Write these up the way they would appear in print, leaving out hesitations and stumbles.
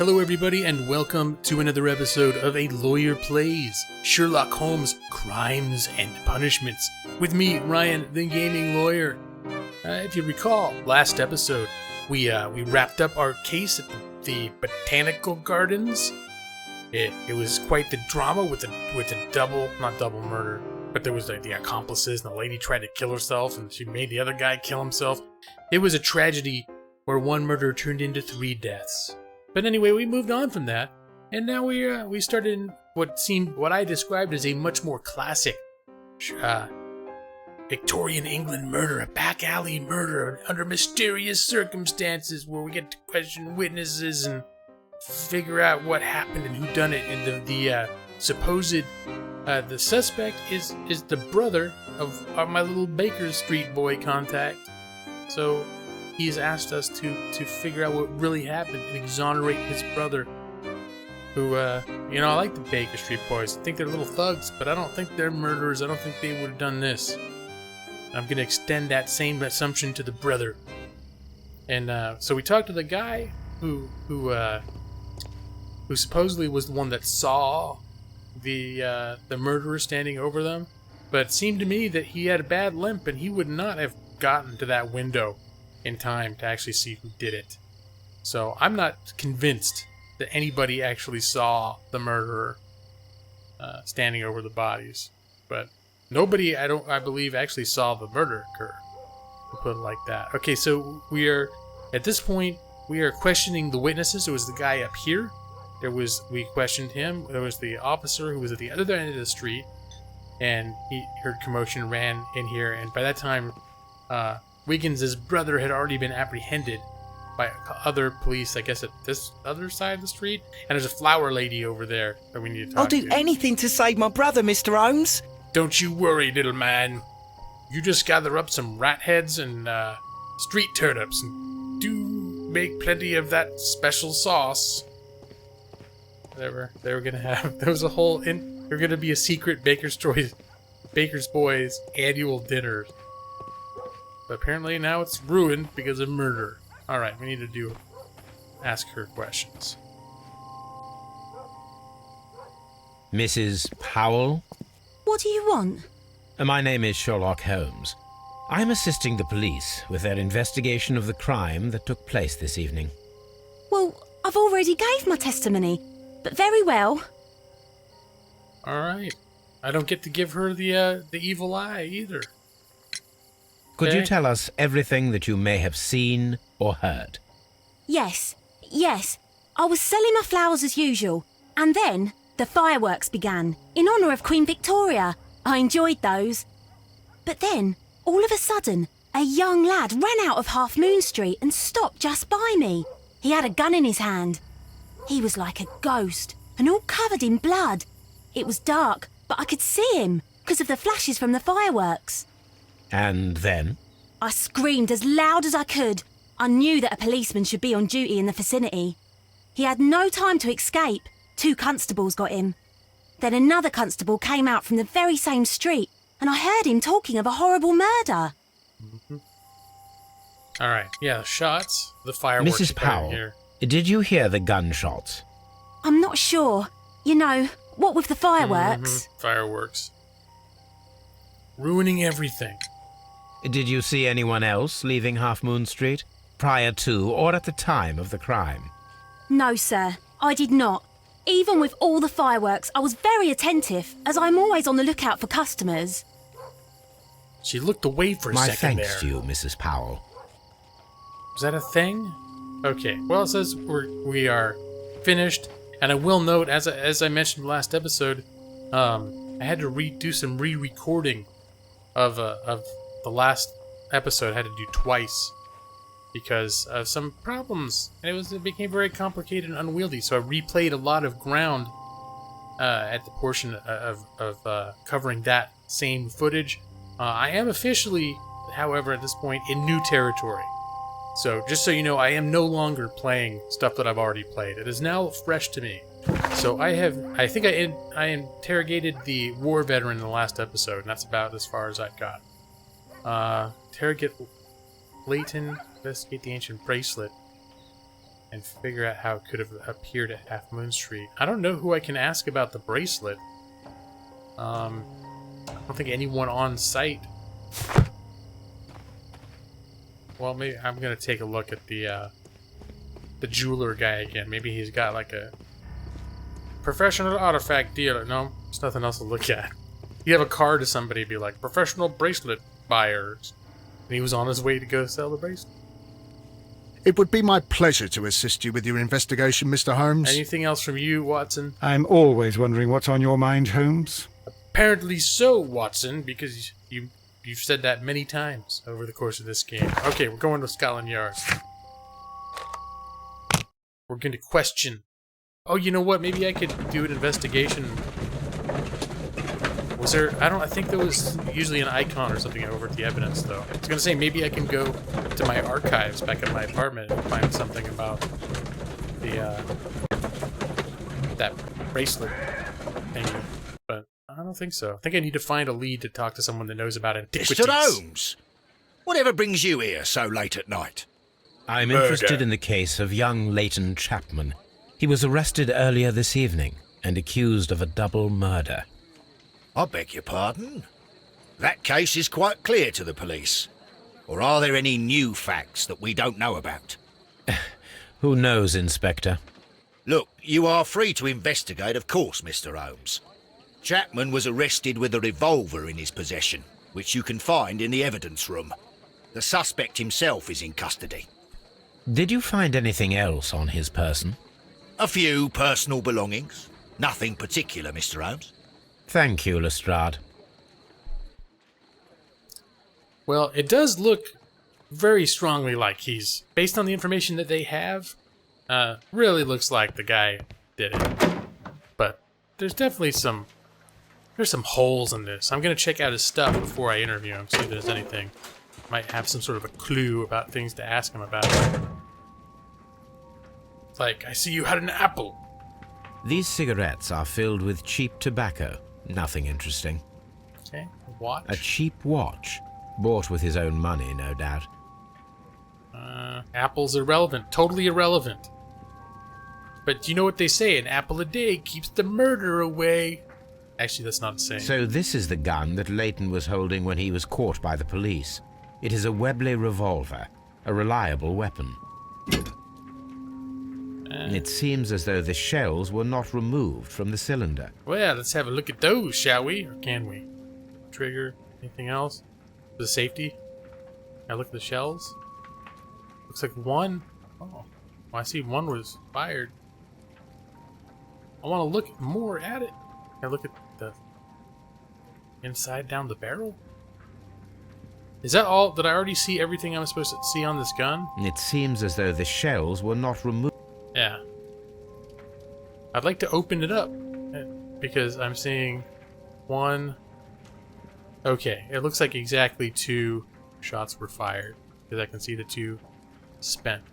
Hello everybody and welcome to another episode of A Lawyer Plays, Sherlock Holmes, Crimes and Punishments, with me, Ryan, the gaming lawyer. If you recall, last episode, we wrapped up our case at the Botanical Gardens. It was quite the drama with a not double murder, but there was the accomplices and the lady tried to kill herself and she made the other guy kill himself. It was a tragedy where one murder turned into 3 deaths. But anyway, we moved on from that, and now we started in what I described as a much more classic Victorian England murder, a back alley murder under mysterious circumstances where we get to question witnesses and figure out what happened and who done it. And the supposed the suspect is the brother of my little Baker Street boy contact. So he's asked us to figure out what really happened and exonerate his brother, who, I like the Baker Street boys. I think they're little thugs, but I don't think they're murderers. I don't think they would have done this. I'm going to extend that same assumption to the brother. And so we talked to the guy who supposedly was the one that saw the murderer standing over them, but it seemed to me that he had a bad limp and he would not have gotten to that window in time to actually see who did it. So I'm not convinced that anybody actually saw the murderer standing over the bodies. But nobody, I believe, actually saw the murder occur. To put it like that. Okay, so at this point, we are questioning the witnesses. It was the guy up here. We questioned him. There was the officer who was at the other end of the street, and he heard commotion, ran in here, and by that time, Wiggins' brother had already been apprehended by other police, I guess, at this other side of the street. And there's a flower lady over there that we need to talk to. I'll do anything to save my brother, Mr. Holmes. Don't you worry, little man. You just gather up some rat heads and street turnips and do make plenty of that special sauce. Whatever they were going to have. There was a whole... There were going to be a secret Baker's Boys annual dinner. But apparently now it's ruined because of murder. Alright, we need to ask her questions. Mrs. Powell? What do you want? My name is Sherlock Holmes. I'm assisting the police with their investigation of the crime that took place this evening. Well, I've already gave my testimony, but very well. Alright. I don't get to give her the evil eye either. Could you tell us everything that you may have seen or heard? Yes. I was selling my flowers as usual, and then the fireworks began, in honour of Queen Victoria. I enjoyed those. But then, all of a sudden, a young lad ran out of Half Moon Street and stopped just by me. He had a gun in his hand. He was like a ghost, and all covered in blood. It was dark, but I could see him, because of the flashes from the fireworks. And then? I screamed as loud as I could. I knew that a policeman should be on duty in the vicinity. He had no time to escape. 2 constables got him. Then another constable came out from the very same street, and I heard him talking of a horrible murder. Mm-hmm. All right, yeah, shots, the fireworks. Mrs. Powell, did you hear the gunshots? I'm not sure. You know, what with the fireworks? Mm-hmm. Fireworks. Ruining everything. Did you see anyone else leaving Half Moon Street, prior to or at the time of the crime? No, sir, I did not. Even with all the fireworks, I was very attentive, as I'm always on the lookout for customers. She looked away for a second there. My thanks to you, Mrs. Powell. Was that a thing? Okay, well, it says we are finished, and I will note, as I mentioned last episode, I had to do some re-recording of the last episode. I had to do twice because of some problems, and it became very complicated and unwieldy. So I replayed a lot of ground at the portion of covering that same footage. I am officially, however, at this point in new territory. So just so you know, I am no longer playing stuff that I've already played. It is now fresh to me. So I think I interrogated the war veteran in the last episode, and that's about as far as I've got. Interrogate Leighton, investigate the ancient bracelet. and figure out how it could have appeared at Half Moon Street. I don't know who I can ask about the bracelet. I don't think anyone on site. Well, maybe I'm gonna take a look at the jeweler guy again. Maybe he's got like a professional artifact dealer. No, there's nothing else to look at. You have a card to somebody, be like, professional bracelet buyers. And he was on his way to go sell the bracelet. It would be my pleasure to assist you with your investigation, Mr. Holmes. Anything else from you, Watson? I'm always wondering what's on your mind, Holmes. Apparently so, Watson, because you've said that many times over the course of this game. Okay, we're going to Scotland Yard. We're going to question. Oh, you know what? Maybe I could do an investigation. Was there... I think there was usually an icon or something over at the evidence, though. I was going to say, maybe I can go to my archives back at my apartment and find something about the, that bracelet thingy. But I don't think so. I think I need to find a lead to talk to someone that knows about antiquities. Mr. Holmes! Whatever brings you here so late at night? I'm interested in the case of young Leighton Chapman. He was arrested earlier this evening and accused of a double murder. I beg your pardon? That case is quite clear to the police. Or are there any new facts that we don't know about? Who knows, Inspector? Look, you are free to investigate, of course, Mr. Holmes. Chapman was arrested with a revolver in his possession, which you can find in the evidence room. The suspect himself is in custody. Did you find anything else on his person? A few personal belongings. Nothing particular, Mr. Holmes. Thank you, Lestrade. Well, it does look very strongly like he's, based on the information that they have, really looks like the guy did it. But there's definitely some holes in this. I'm going to check out his stuff before I interview him, see if there's anything. Might have some sort of a clue about things to ask him about. It's like, I see you had an apple. These cigarettes are filled with cheap tobacco. Nothing interesting. Okay, watch. A cheap watch. Bought with his own money, no doubt. Apple's irrelevant. Totally irrelevant. But do you know what they say? An apple a day keeps the murder away. Actually, that's not the same. So this is the gun that Leighton was holding when he was caught by the police. It is a Webley revolver, a reliable weapon. It seems as though the shells were not removed from the cylinder. Well, let's have a look at those, shall we? Or can we? Trigger, anything else? The safety? Can I look at the shells? Looks like one. Oh, well, I see one was fired. I want to look more at it. Can I look at the inside down the barrel? Is that all? Did I already see everything I'm supposed to see on this gun? It seems as though the shells were not removed. Yeah. I'd like to open it up because I'm seeing one. Okay, it looks like exactly 2 shots were fired because I can see the 2 spent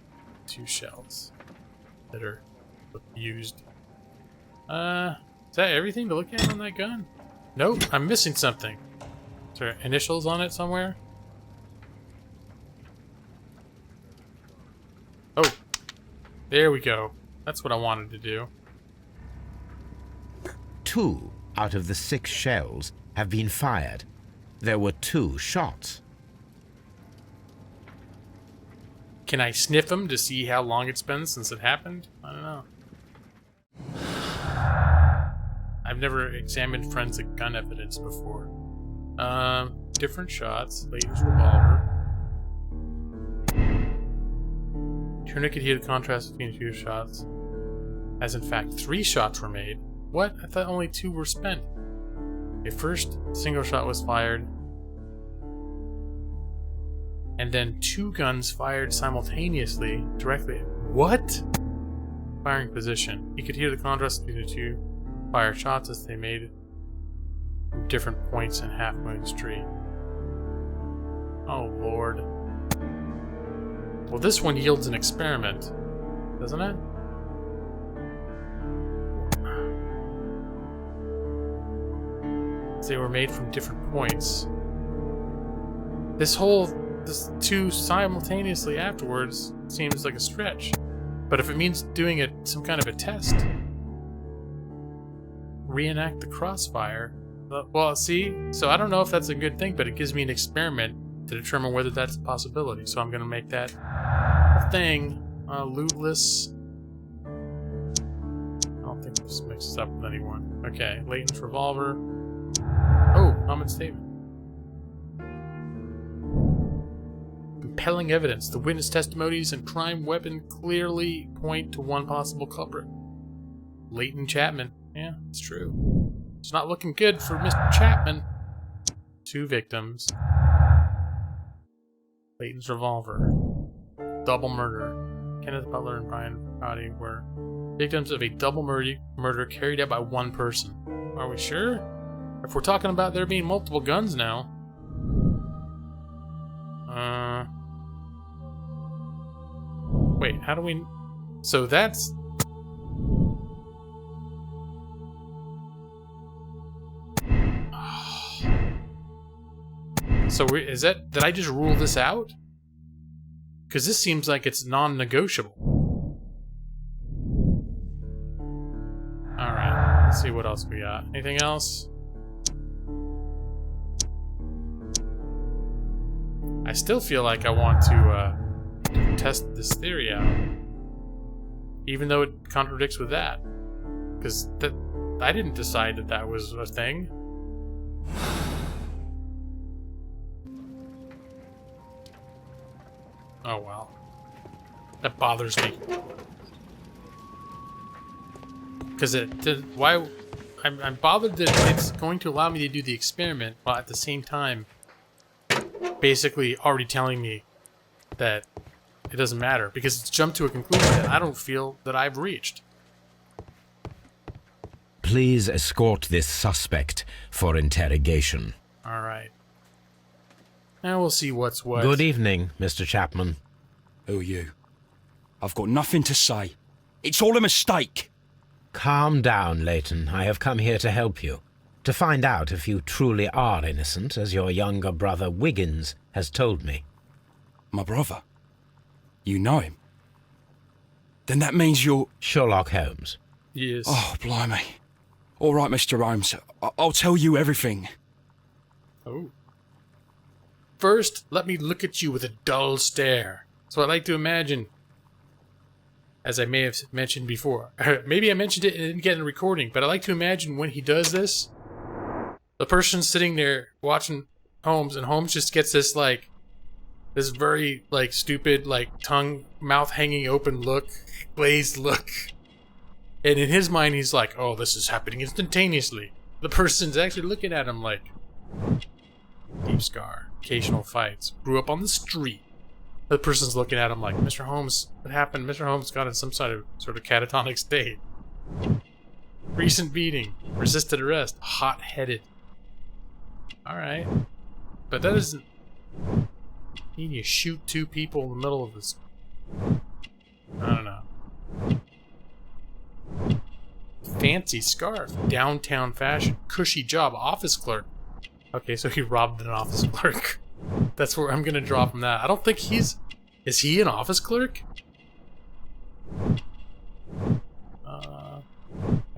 2 shells that are used. Is that everything to look at on that gun? Nope, I'm missing something. Is there initials on it somewhere? Oh, there we go. That's what I wanted to do. 2 out of the 6 shells have been fired. There were 2 shots. Can I sniff them to see how long it's been since it happened? I don't know. I've never examined forensic gun evidence before. Different shots. Leighton's revolver. Tourniquet here, the contrast between 2 shots. As in fact, 3 shots were made. What? I thought only 2 were spent. Okay, first single shot was fired. And then 2 guns fired simultaneously, directly. What? Firing position. You could hear the contrast between the 2 fire shots as they made from different points in Half Moon Street. Oh lord. Well, this one yields an experiment, doesn't it? They were made from different points. This 2 simultaneously afterwards seems like a stretch. But if it means doing some kind of a test, reenact the crossfire. Well, see, so I don't know if that's a good thing, but it gives me an experiment to determine whether that's a possibility. So I'm going to make that a thing. Lootless. I don't think this mixes up with anyone. Okay, Leighton's revolver. Oh, common statement. Compelling evidence. The witness testimonies and crime weapon clearly point to one possible culprit. Leighton Chapman. Yeah, it's true. It's not looking good for Mr. Chapman. 2 victims. Leighton's revolver. Double murder. Kenneth Butler and Brian Roddy were victims of a double murder carried out by one person. Are we sure? If we're talking about there being multiple guns now. Wait, how do we... So that's... So is that... Did I just rule this out? Because this seems like it's non-negotiable. Alright, let's see what else we got. Anything else? I still feel like I want to test this theory out. Even though it contradicts with that. Because I didn't decide that that was a thing. Oh well. That bothers me. Because I'm bothered that it's going to allow me to do the experiment while at the same time basically already telling me that it doesn't matter, because it's jumped to a conclusion that I don't feel that I've reached. Please escort this suspect for interrogation. Alright. Now we'll see what's what. Good evening, Mr. Chapman. Who are you? I've got nothing to say. It's all a mistake. Calm down, Leighton. I have come here to help you. To find out if you truly are innocent, as your younger brother Wiggins has told me. My brother? You know him? Then that means you're... Sherlock Holmes. Yes. Oh, blimey. All right, Mr. Holmes. I'll tell you everything. Oh. First, let me look at you with a dull stare. So I like to imagine, as I may have mentioned before, maybe I mentioned it and didn't get in the recording, but I like to imagine when he does this, the person sitting there watching Holmes, and Holmes just gets this, like, this very, like, stupid, like, mouth hanging open look, glazed look. And in his mind, he's like, oh, this is happening instantaneously. The person's actually looking at him like, deep scar, occasional fights, grew up on the street. The person's looking at him like, Mr. Holmes, what happened? Mr. Holmes got in some sort of catatonic state. Recent beating, resisted arrest, hot-headed. Alright. But that doesn't mean you shoot 2 people in the middle of this. I don't know. Fancy scarf, downtown fashion, cushy job, office clerk. Okay, so he robbed an office clerk. That's where I'm gonna draw from that. I don't think he's... Is he an office clerk?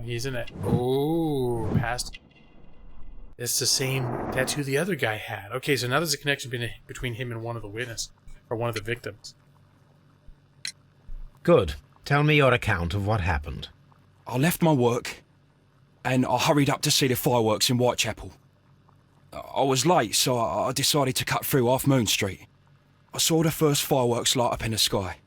He's in it. Oh, past... It's the same tattoo the other guy had. Okay, so now there's a connection between him and one of the witnesses, or one of the victims. Good. Tell me your account of what happened. I left my work, and I hurried up to see the fireworks in Whitechapel. I was late, so I decided to cut through Half Moon Street. I saw the first fireworks light up in the sky.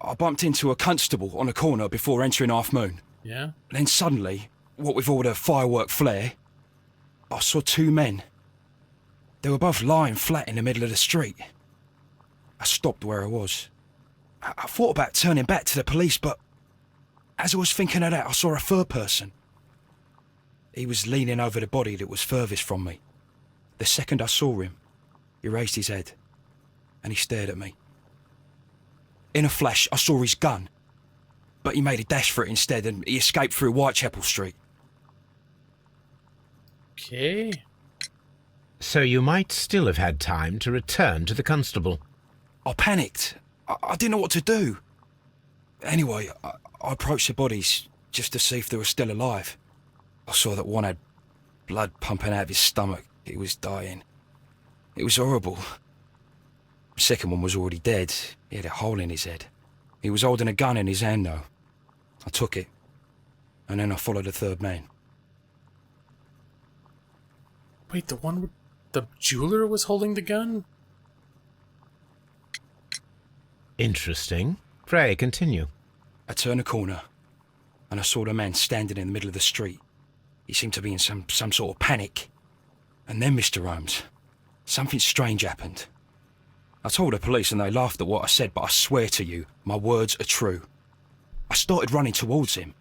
I bumped into a constable on a corner before entering Half Moon. Yeah? Then suddenly, what with all the firework flare, I saw 2 men. They were both lying flat in the middle of the street. I stopped where I was. I thought about turning back to the police, but as I was thinking of that, I saw a third person. He was leaning over the body that was furthest from me. The second I saw him, he raised his head, and he stared at me. In a flash, I saw his gun, but he made a dash for it instead, and he escaped through Whitechapel Street. Okay. So you might still have had time to return to the constable. I panicked. I didn't know what to do. Anyway, I approached the bodies just to see if they were still alive. I saw that one had blood pumping out of his stomach. He was dying. It was horrible. The second one was already dead. He had a hole in his head. He was holding a gun in his hand, though. I took it, and then I followed the third man. Wait, the one with the jeweler was holding the gun? Interesting. Pray, continue. I turned a corner, and I saw the man standing in the middle of the street. He seemed to be in some sort of panic. And then, Mr. Holmes, something strange happened. I told the police and they laughed at what I said, but I swear to you, my words are true. I started running towards him.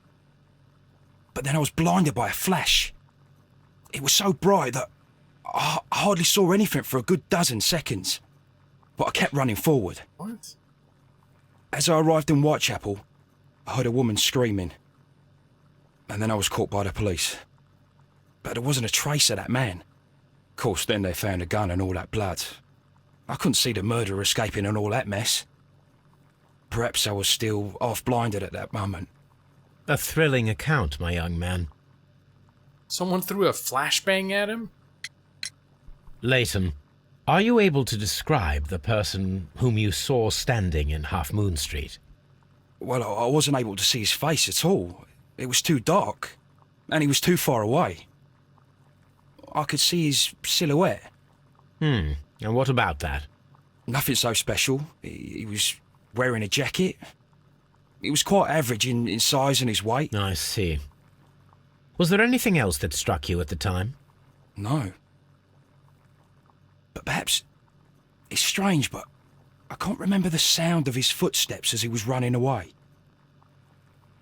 But then I was blinded by a flash. It was so bright that I hardly saw anything for a good dozen seconds. But I kept running forward. What? As I arrived in Whitechapel, I heard a woman screaming. And then I was caught by the police. But there wasn't a trace of that man. Of course, then they found a gun and all that blood. I couldn't see the murderer escaping and all that mess. Perhaps I was still half-blinded at that moment. A thrilling account, my young man. Someone threw a flashbang at him? Leighton, are you able to describe the person whom you saw standing in Half Moon Street? Well, I wasn't able to see his face at all. It was too dark, and he was too far away. I could see his silhouette. And what about that? Nothing so special. He was wearing a jacket. He was quite average in size and his weight. I see. Was there anything else that struck you at the time? No. But perhaps... It's strange, but I can't remember the sound of his footsteps as he was running away.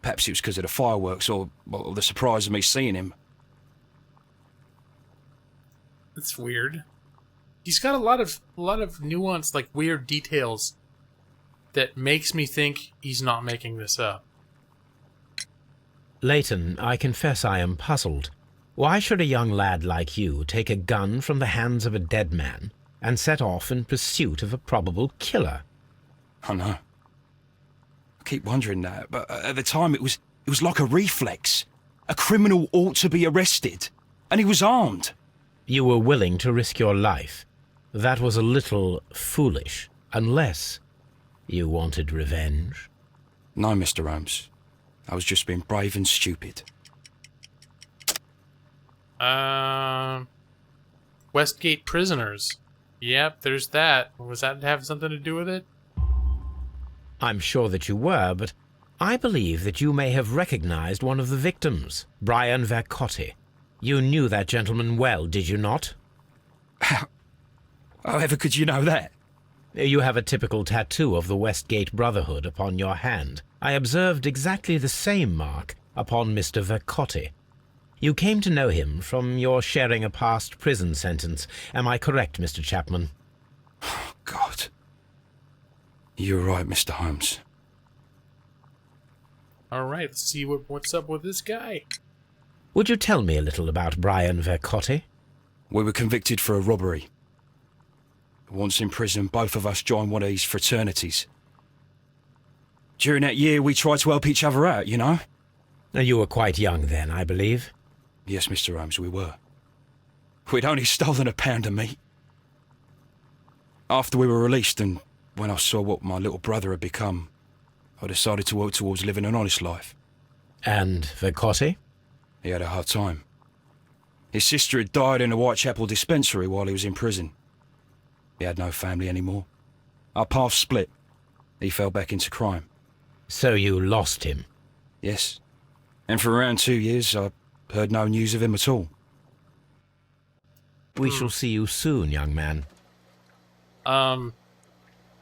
Perhaps it was because of the fireworks or the surprise of me seeing him. That's weird. He's got a lot of nuanced, like, weird details that makes me think he's not making this up. Leighton, I confess I am puzzled. Why should a young lad like you take a gun from the hands of a dead man and set off in pursuit of a probable killer? I know. I keep wondering that, but at the time it was like a reflex. A criminal ought to be arrested, and he was armed. You were willing to risk your life. That was a little foolish, unless you wanted revenge. No, Mr. Holmes. I was just being brave and stupid. Westgate prisoners. Yep, there's that. Was that have something to do with it? I'm sure that you were, but I believe that you may have recognized one of the victims, Brian Vercotti. You knew that gentleman well, did you not? However could you know that? You have a typical tattoo of the Westgate Brotherhood upon your hand. I observed exactly the same mark upon Mr. Vercotti. You came to know him from your sharing a past prison sentence. Am I correct, Mr. Chapman? Oh, God. You're right, Mr. Holmes. All right, let's see what's up with this guy. Would you tell me a little about Brian Vercotti? We were convicted for a robbery. Once in prison, both of us joined one of these fraternities. During that year, we tried to help each other out, you know? You were quite young then, I believe. Yes, Mr. Holmes, we were. We'd only stolen a pound of meat. After we were released, and when I saw what my little brother had become, I decided to work towards living an honest life. And Vercotti? He had a hard time. His sister had died in a Whitechapel dispensary while he was in prison. He had no family anymore. Our paths split. He fell back into crime. So you lost him? Yes. And for around 2 years, I heard no news of him at all. We shall see you soon, young man.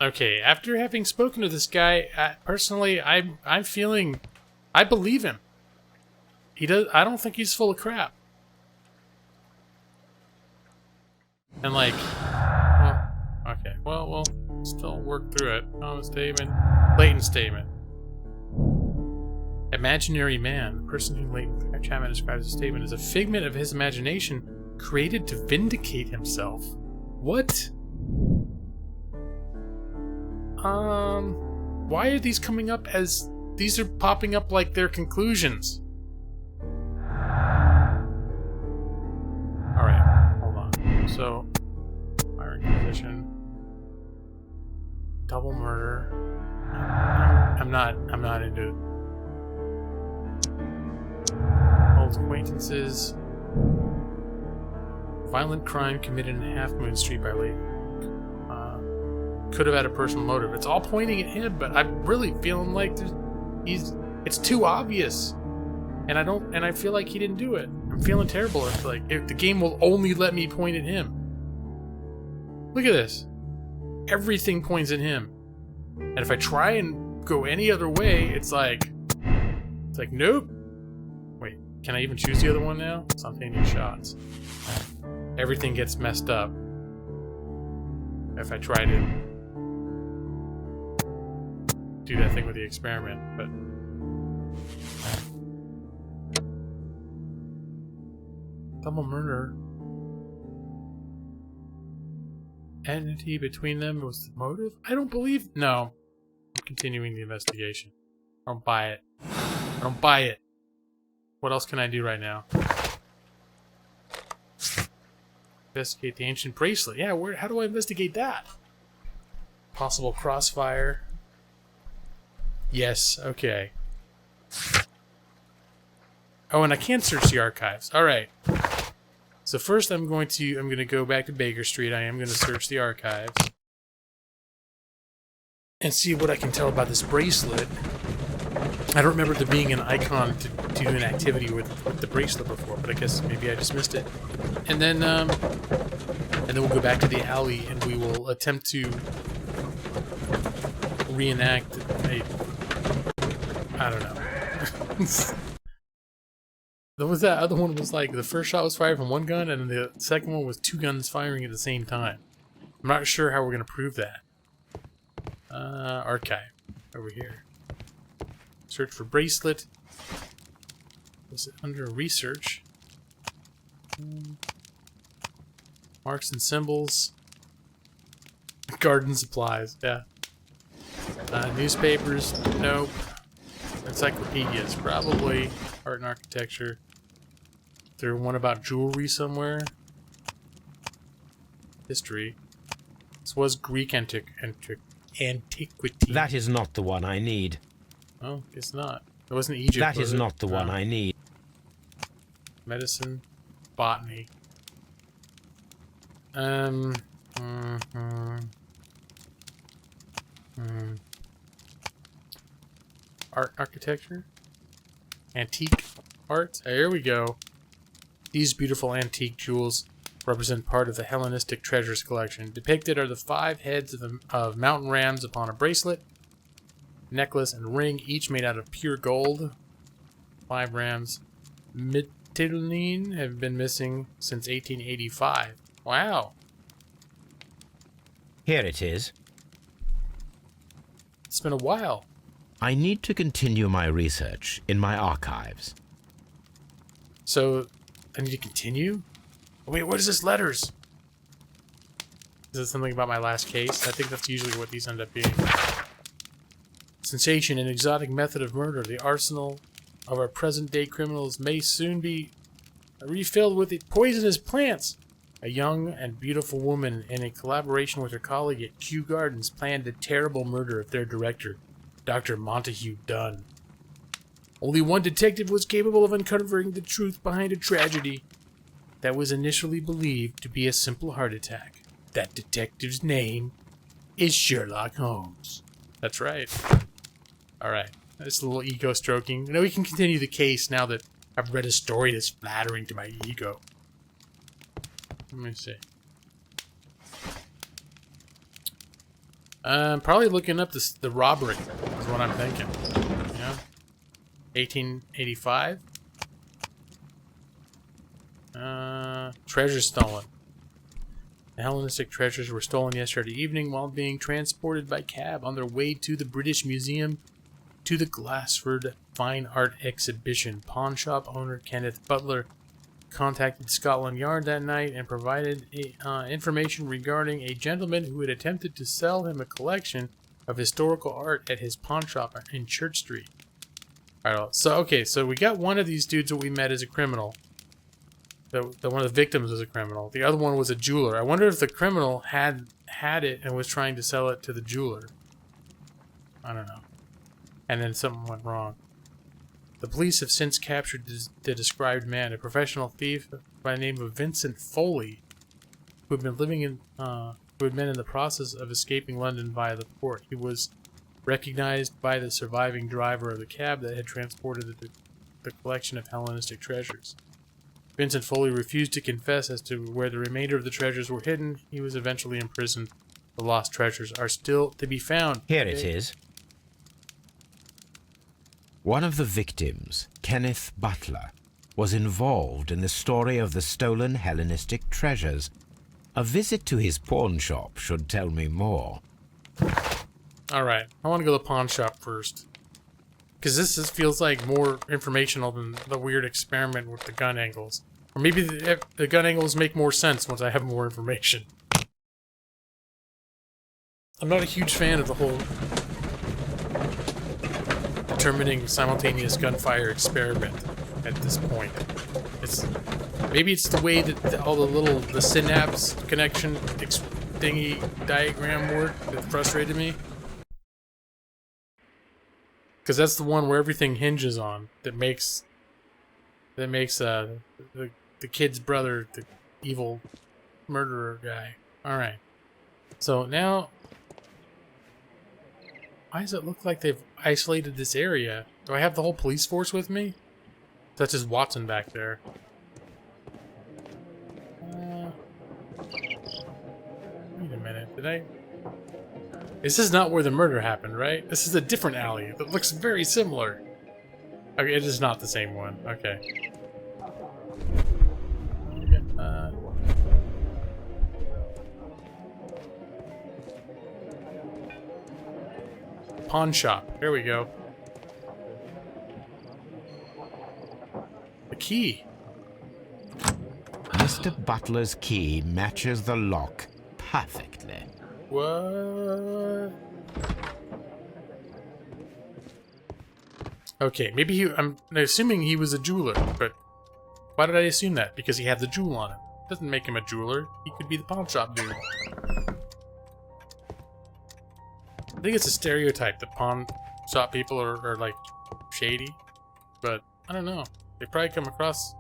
Okay, after having spoken to this guy, personally, I'm feeling... I believe him. I don't think he's full of crap. And like... Okay, well, we'll still work through it. Common statement. Latent statement. Imaginary man. The person whom Leighton Chapman describes his statement as a figment of his imagination created to vindicate himself. What? Why are these coming up as these are popping up like their conclusions. Alright, hold on. So, firing position. Double murder. I'm not into it. Old acquaintances. Violent crime committed in Half Moon Street by late. Could have had a personal motive. It's all pointing at him, but I'm really feeling like it's too obvious. And I feel like he didn't do it. I'm feeling terrible. It's like if the game will only let me point at him. Look at this. Everything points at him. And if I try and go any other way, it's like nope. Wait, can I even choose the other one now? Spontaneous shots. Everything gets messed up if I try to do that thing with the experiment, but double murder. Enmity between them was the motive? I don't believe. No. I'm continuing the investigation. I don't buy it. I don't buy it. What else can I do right now? Investigate the ancient bracelet. Yeah, how do I investigate that? Possible crossfire. Yes, okay. Oh, and I can search the archives. Alright. So first I'm going to go back to Baker Street. I am going to search the archives. And see what I can tell about this bracelet. I don't remember there being an icon to do an activity with the bracelet before, but I guess maybe I just missed it. And then we'll go back to the alley and we will attempt to reenact I don't know. Was that other one was like the first shot was fired from one gun and the second one was two guns firing at the same time. I'm not sure how we're gonna prove that. Archive over here. Search for bracelet. Was it under research? Marks and symbols. Garden supplies, yeah. Newspapers, nope. Encyclopedias, probably. Art and architecture. There one about jewelry somewhere. History. This was Greek antiquity. That is not the one I need. Oh, guess not. It wasn't Egypt. That was is it? not the one I need. Medicine, botany. Art, architecture, antique art. Here we go. These beautiful antique jewels represent part of the Hellenistic treasures collection. Depicted are the 5 heads of mountain rams upon a bracelet, necklace, and ring, each made out of pure gold. 5 rams. Mytilene have been missing since 1885. Wow. Here it is. It's been a while. I need to continue my research in my archives. So, I need to continue? Wait, what is this? Letters? Is it something about my last case? I think that's usually what these end up being. Sensation, an exotic method of murder. The arsenal of our present-day criminals may soon be refilled with poisonous plants. A young and beautiful woman, in a collaboration with her colleague at Kew Gardens, planned a terrible murder of their director, Dr. Montague Dunn. Only one detective was capable of uncovering the truth behind a tragedy that was initially believed to be a simple heart attack. That detective's name is Sherlock Holmes. That's right. Alright, that's a little ego stroking. Now we can continue the case now that I've read a story that's flattering to my ego. Let me see. Probably looking up the robbery is what I'm thinking. Yeah, 1885. Treasure stolen. The Hellenistic treasures were stolen yesterday evening while being transported by cab on their way to the British Museum to the Glassford Fine Art Exhibition. Pawn shop owner Kenneth Butler contacted Scotland Yard that night and provided information regarding a gentleman who had attempted to sell him a collection of historical art at his pawn shop in Church Street. Alright, so okay, so we got one of these dudes that we met as a criminal. The one of the victims was a criminal. The other one was a jeweler. I wonder if the criminal had it and was trying to sell it to the jeweler. I don't know. And then something went wrong. The police have since captured the described man, a professional thief by the name of Vincent Foley, who had been in the process of escaping London via the port. He was recognized by the surviving driver of the cab that had transported the collection of Hellenistic treasures. Vincent Foley refused to confess as to where the remainder of the treasures were hidden. He was eventually imprisoned. The lost treasures are still to be found. Here it is. One of the victims, Kenneth Butler, was involved in the story of the stolen Hellenistic treasures. A visit to his pawn shop should tell me more. Alright, I want to go to the pawn shop first. Because this feels like more informational than the weird experiment with the gun angles. Or maybe the gun angles make more sense once I have more information. I'm not a huge fan of the whole determining simultaneous gunfire experiment at this point. Maybe it's the way that all the synapse connection thingy diagram work that frustrated me. Because that's the one where everything hinges on. That makes the kid's brother the evil murderer guy. Alright. So now, why does it look like they've isolated this area? Do I have the whole police force with me? That's just Watson back there. Wait a minute, did I... This is not where the murder happened, right? This is a different alley that looks very similar. Okay, it is not the same one. Okay. Pawn shop. There we go. The key. Mr. Butler's key matches the lock perfectly. What? Okay, maybe I'm assuming he was a jeweler, but why did I assume that? Because he had the jewel on him. Doesn't make him a jeweler. He could be the pawn shop dude. I think it's a stereotype that pawn shop people are like shady, but I don't know. They probably come across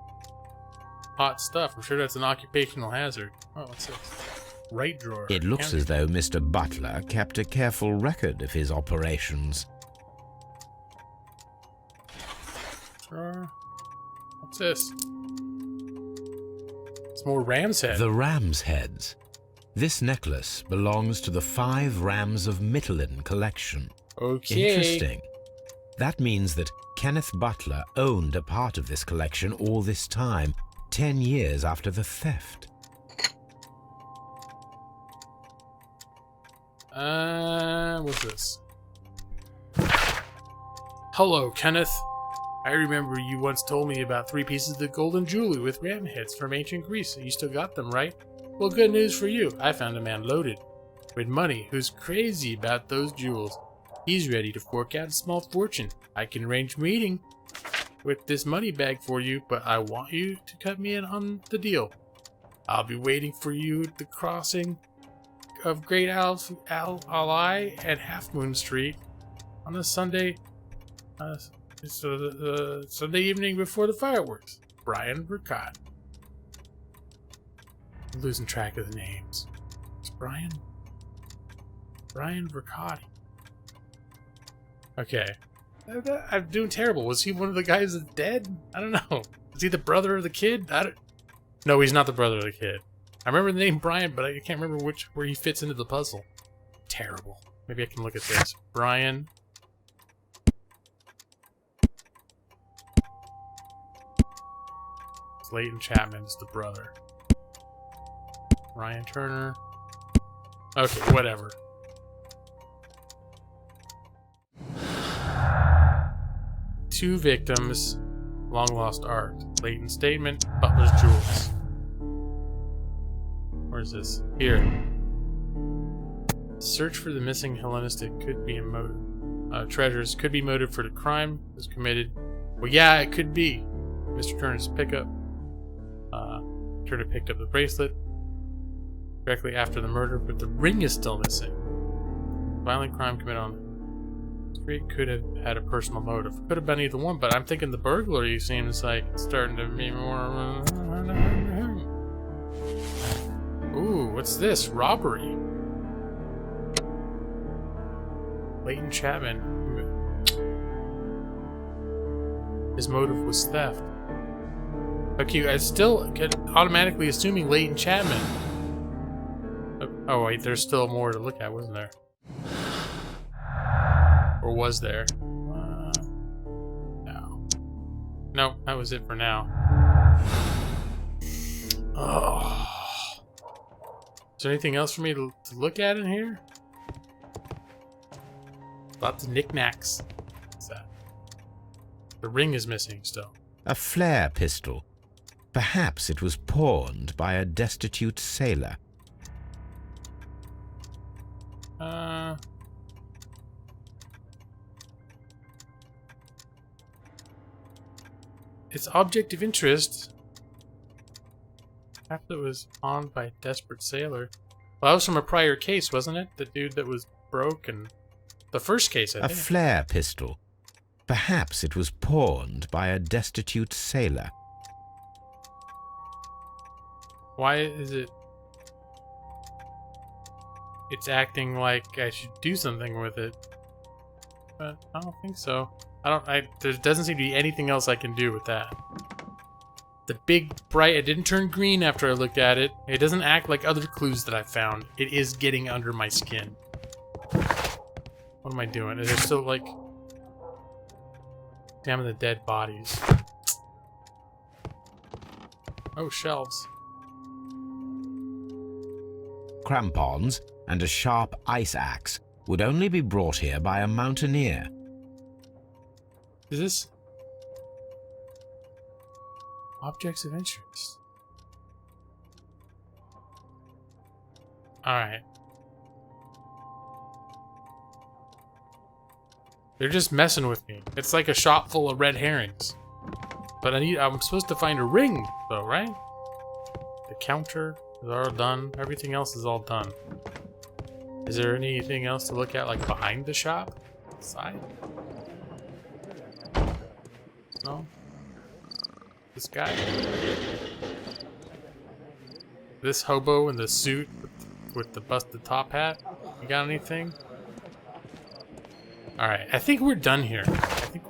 hot stuff. I'm sure that's an occupational hazard. Oh, what's this? Right drawer. It looks as though Mr. Butler kept a careful record of his operations. Drawer. What's this? It's more ram's head. The ram's heads. This necklace belongs to the 5 Rams of Mittelin collection. Okay. Interesting. That means that Kenneth Butler owned a part of this collection all this time, 10 years after the theft. What's this? Hello, Kenneth. I remember you once told me about 3 pieces of golden jewelry with ram heads from ancient Greece. You still got them, right? Well, good news for you. I found a man loaded with money who's crazy about those jewels. He's ready to fork out a small fortune. I can arrange a meeting with this money bag for you, but I want you to cut me in on the deal. I'll be waiting for you at the crossing of Great Ally and Half Moon Street on a Sunday, Sunday evening before the fireworks. Brian Burkott. I'm losing track of the names. It's Brian Vercotti. Okay. I'm doing terrible. Was he one of the guys that's dead? I don't know. Is he the brother of the kid? No, he's not the brother of the kid. I remember the name Brian, but I can't remember where he fits into the puzzle. Terrible. Maybe I can look at this. Brian. Clayton Chapman is the brother. Ryan Turner. Okay, whatever. Two victims, long lost art. Latent statement, Butler's jewels. Where's this? Here. Search for the missing Hellenistic could be a motive. treasures could be motive for the crime was committed. Well, yeah, it could be. Mr. Turner's pickup. Turner picked up the bracelet directly after the murder, but the ring is still missing. Violent crime committed on the street could have had a personal motive. Could have been either one, but I'm thinking the burglary seems like it's starting to be more. Ooh, what's this? Robbery. Leighton Chapman. His motive was theft. Okay, I still get automatically assuming Leighton Chapman. Oh wait, there's still more to look at, wasn't there? Or was there? No. No, that was it for now. Oh. Is there anything else for me to look at in here? Lots of knickknacks. What's that? The ring is missing still. A flare pistol. Perhaps it was pawned by a destitute sailor. Its object of interest. Perhaps it was pawned by a desperate sailor. Well, that was from a prior case, wasn't it? The dude that was broke and... The first case, I think. A flare pistol. Perhaps it was pawned by a destitute sailor. Why is it... It's acting like I should do something with it. But I don't think so. There doesn't seem to be anything else I can do with that. The big, bright... It didn't turn green after I looked at it. It doesn't act like other clues that I found. It is getting under my skin. What am I doing? Is there still, like... Damn the dead bodies. Oh, shelves. Crampons and a sharp ice axe would only be brought here by a mountaineer. Is this... Objects of interest? Alright. They're just messing with me. It's like a shop full of red herrings. But I'm supposed to find a ring, though, right? The counter is all done. Everything else is all done. Is there anything else to look at, like behind the shop? Side? No? This guy? This hobo in the suit with the busted top hat? You got anything? Alright, I think we're done here. We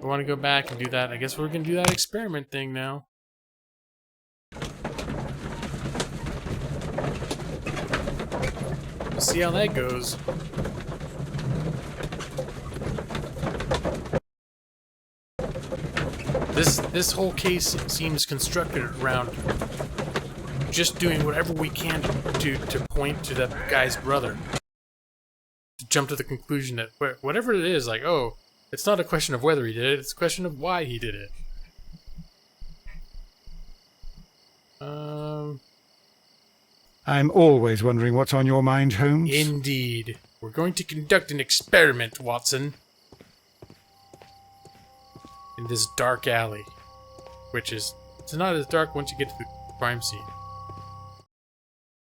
want to go back and do that. I guess we're going to do that experiment thing now. We'll see how that goes. This whole case seems constructed around just doing whatever we can to point to that guy's brother. To jump to the conclusion that whatever it is, like, oh, it's not a question of whether he did it, it's a question of why he did it. I'm always wondering what's on your mind, Holmes. Indeed. We're going to conduct an experiment, Watson. In this dark alley. Which is... It's not as dark once you get to the crime scene.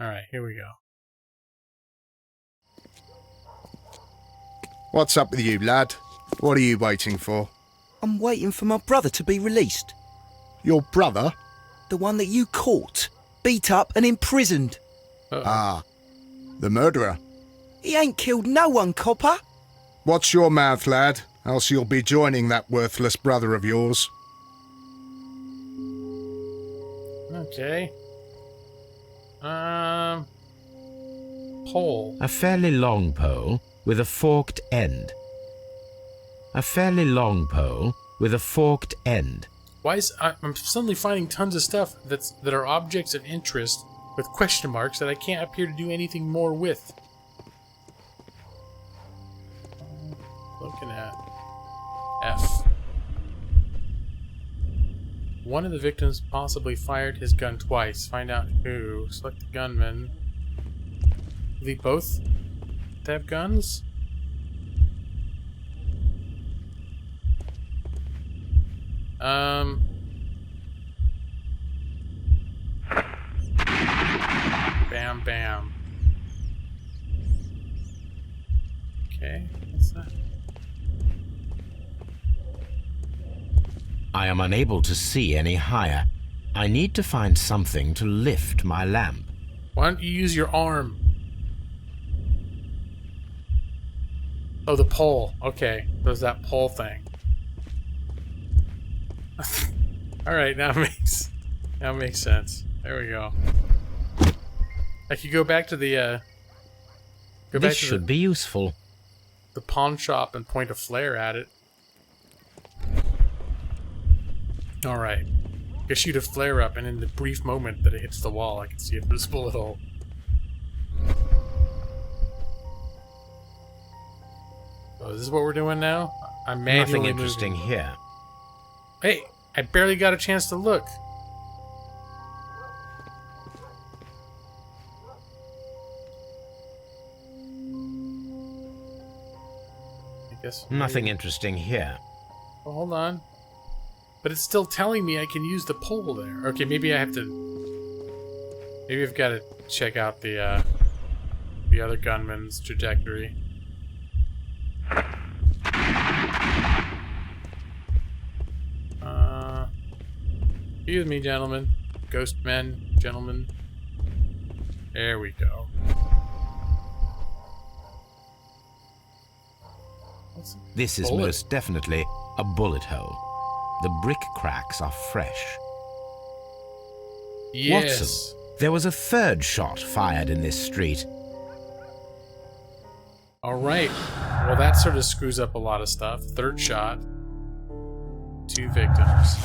Alright, here we go. What's up with you, lad? What are you waiting for? I'm waiting for my brother to be released. Your brother? The one that you caught, beat up and imprisoned. Uh-oh. Ah, the murderer. He ain't killed no one, copper. Watch your mouth, lad, else you'll be joining that worthless brother of yours. Okay. Pole. A fairly long pole with a forked end. A fairly long pole with a forked end. Why is I'm suddenly finding tons of stuff that are objects of interest with question marks that I can't appear to do anything more with. Looking at F. One of the victims possibly fired his gun twice. Find out who. Select the gunman. Do they both have guns? Bam, bam. Okay, what's that? I am unable to see any higher. I need to find something to lift my lamp. Why don't you use your arm? Oh, the pole. Okay, there's that pole thing. All right, now it makes sense. There we go. I could go back to the This should be useful. the pawn shop and point a flare at it. All right. I shoot a flare up, and in the brief moment that it hits the wall, I can see a bullet hole. So is this what we're doing now? I'm manually Nothing interesting moving. here. Hey, I barely got a chance to look. I guess Nothing interesting here. Well, hold on. But it's still telling me I can use the pole there. Okay, maybe I have to... Maybe I've got to check out the other gunman's trajectory. Excuse me, gentlemen. Ghost men, gentlemen. There we go. This is Bullet. most definitely a bullet hole. The brick cracks are fresh. Yes. Watson, there was a third shot fired in this street. Alright. Well, that sort of screws up a lot of stuff. Third shot. 2 victims.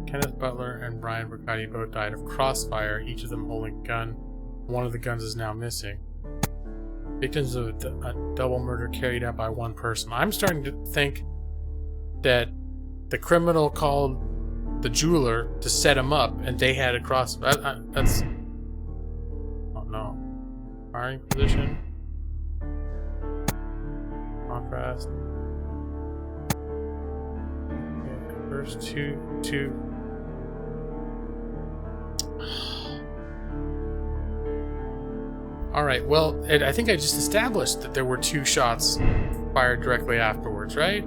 Kenneth Butler and Brian Bricati both died of crossfire, each of them holding a gun. One of the guns is now missing. Victims of a double murder carried out by one person. I'm starting to think that the criminal called the jeweler to set him up, and they had a cross. That's... Oh no. Firing position. Contrast. Okay, first two. Alright, well, I think I just established that there were 2 shots fired directly afterwards, right?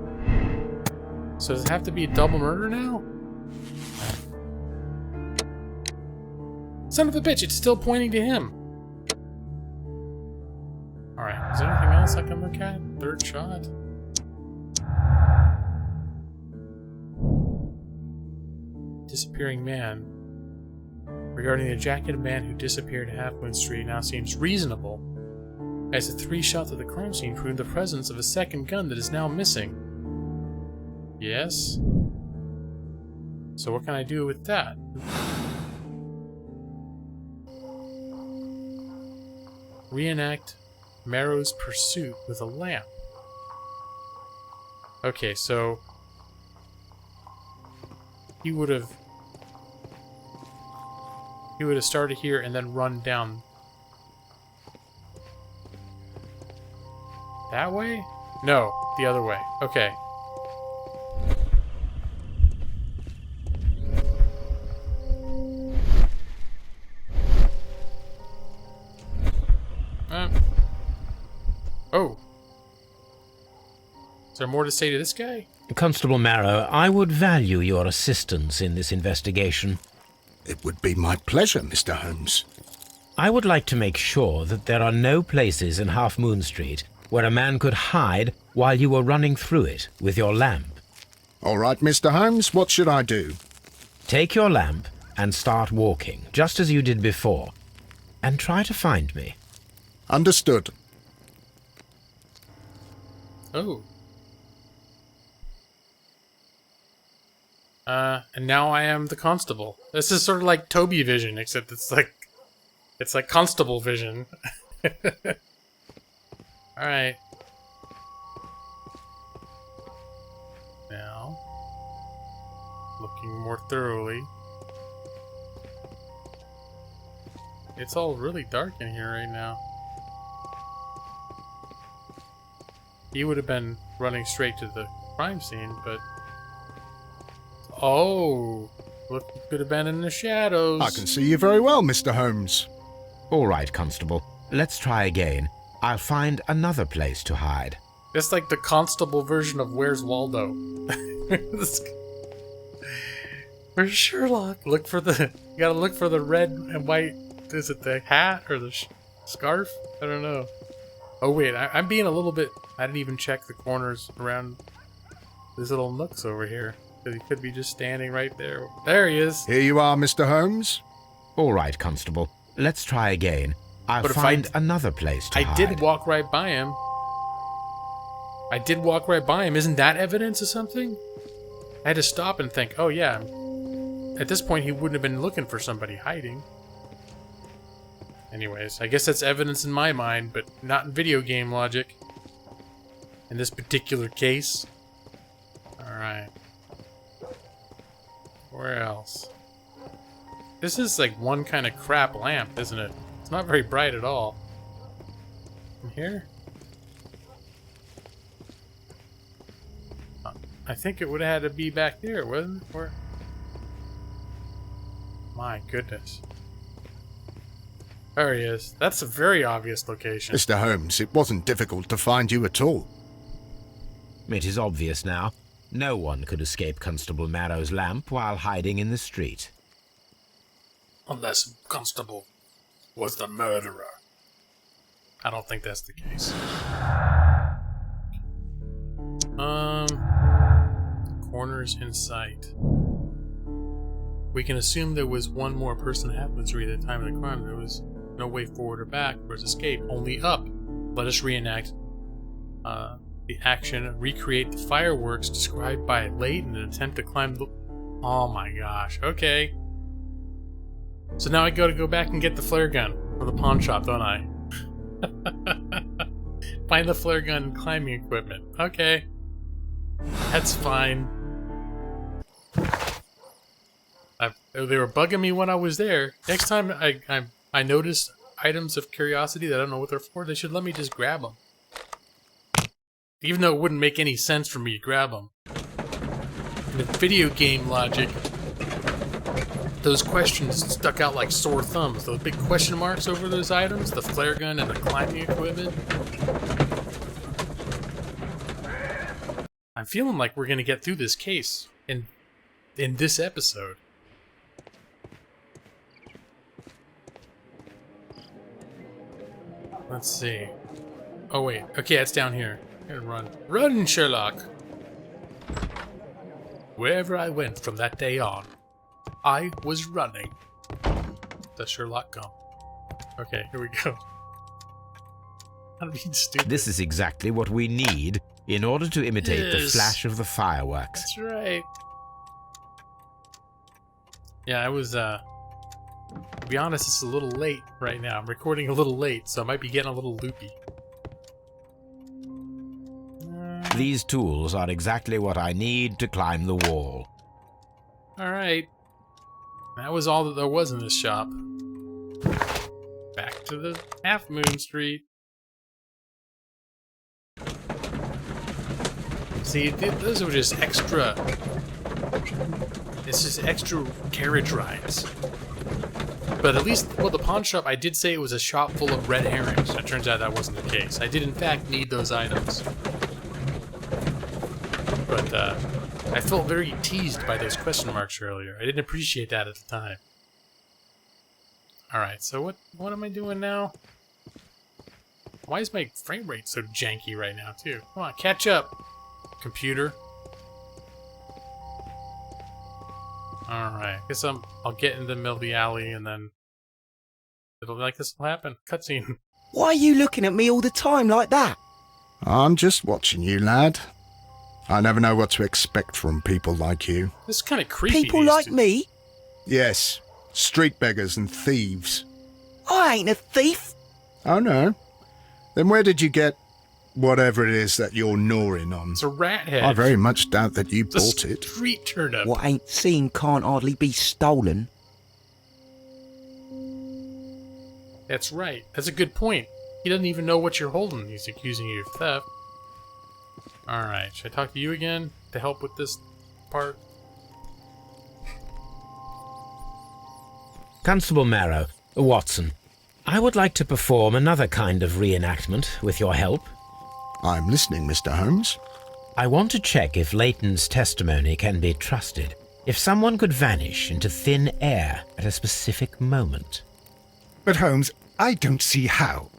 So does it have to be a double murder now? Son of a bitch, it's still pointing to him. Alright, is there anything else I can look at? Third shot? Disappearing man. Regarding the jacketed man who disappeared at Half Moon Street now seems reasonable, as the 3 shots at the crime scene prove the presence of a second gun that is now missing. Yes? So what can I do with that? Reenact Marrow's pursuit with a lamp. Okay, so he would have started here and then run down that way? No, the other way. Okay. Oh. Is there more to say to this guy? Constable Marrow, I would value your assistance in this investigation. It would be my pleasure, Mr. Holmes. I would like to make sure that there are no places in Half Moon Street where a man could hide while you were running through it with your lamp. All right, Mr. Holmes, what should I do? Take your lamp and start walking, just as you did before, and try to find me. Understood. Oh. And now I am the constable. This is sort of like Toby vision, except it's like constable vision. Alright. Now, looking more thoroughly. It's all really dark in here right now. He would have been running straight to the crime scene, but... Oh! Look, he could have been in the shadows. I can see you very well, Mr. Holmes. All right, Constable. Let's try again. I'll find another place to hide. That's like the Constable version of Where's Waldo. Where's Sherlock? You gotta look for the red and white. Is it the hat or the scarf? I don't know. Oh wait, I'm being a little bit... I didn't even check the corners around these little nooks over here. He could be just standing right there. There he is. Here you are, Mr. Holmes. All right, Constable. Let's try again. I'll find another place to hide. I did walk right by him. Isn't that evidence of something? I had to stop and think, oh yeah. At this point, he wouldn't have been looking for somebody hiding. Anyways, I guess that's evidence in my mind, but not in video game logic. In this particular case. Alright. Where else? This is like one kind of crap lamp, isn't it? It's not very bright at all. In here? I think it would have had to be back there, wasn't it? Where? My goodness. There he is. That's a very obvious location. Mr. Holmes, it wasn't difficult to find you at all. It is obvious now. No one could escape Constable Marrow's lamp while hiding in the street. Unless Constable was the murderer. I don't think that's the case. Corners in sight. We can assume there was one more person at Missouri at the time of the crime. There was no way forward or back for his escape, only up. Let us reenact the action, recreate the fireworks described by Lade in an attempt to climb the... Oh my gosh, okay. So now I gotta go back and get the flare gun from the pawn shop, don't I? Find the flare gun and climbing equipment. Okay. That's fine. They were bugging me when I was there. Next time I notice items of curiosity that I don't know what they're for, they should let me just grab them. Even though it wouldn't make any sense for me to grab them. In the video game logic, those questions stuck out like sore thumbs. Those big question marks over those items, the flare gun and the climbing equipment. I'm feeling like we're gonna get through this case in this episode. Let's see. Oh wait, okay, it's down here. I'm gonna run. Run, Sherlock! Wherever I went from that day on, I was running. The Sherlock Gump. Okay, here we go. I'm being stupid. This is exactly what we need in order to imitate the flash of the fireworks. That's right. Yeah, I was, to be honest, it's a little late right now. I'm recording a little late, so I might be getting a little loopy. These tools are exactly what I need to climb the wall. Alright. That was all that there was in this shop. Back to the Half Moon Street. See, those are just extra... It's just extra carriage rides. But at least, well, the pawn shop, I did say it was a shop full of red herrings. It turns out that wasn't the case. I did, in fact, need those items. But, I felt very teased by those question marks earlier. I didn't appreciate that at the time. Alright, so what am I doing now? Why is my frame rate so janky right now, too? Come on, catch up, computer. Alright, guess I'll get in the middle of the alley and then it'll be like this will happen. Cutscene. Why are you looking at me all the time like that? I'm just watching you, lad. I never know what to expect from people like you. This is kind of creepy. People like me? Yes, street beggars and thieves. I ain't a thief. Oh no? Then where did you get whatever it is that you're gnawing on? It's a rat head. I very much doubt that you It's bought a it. street turnip. What ain't seen can't hardly be stolen. That's right. That's a good point. He doesn't even know what you're holding. He's accusing you of theft. Alright, should I talk to you again to help with this part? Constable Marrow, Watson, I would like to perform another kind of reenactment with your help. I'm listening, Mr. Holmes. I want to check if Leighton's testimony can be trusted. If someone could vanish into thin air at a specific moment. But Holmes, I don't see how.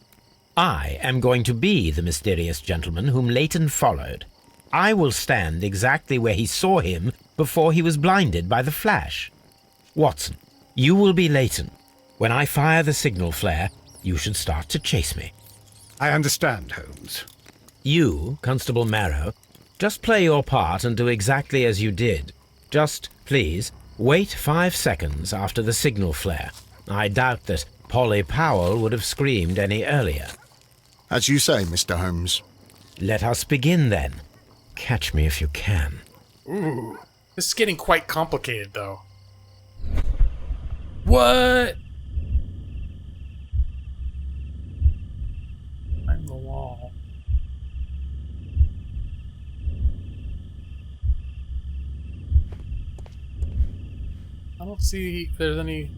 I am going to be the mysterious gentleman whom Leighton followed. I will stand exactly where he saw him before he was blinded by the flash. Watson, you will be Leighton. When I fire the signal flare, you should start to chase me. I understand, Holmes. You, Constable Marrow, just play your part and do exactly as you did. Just, please, wait 5 seconds after the signal flare. I doubt that Polly Powell would have screamed any earlier. As you say, Mr. Holmes. Let us begin then. Catch me if you can. Ooh. This is getting quite complicated, though. What? Climb the wall. I don't see there's any...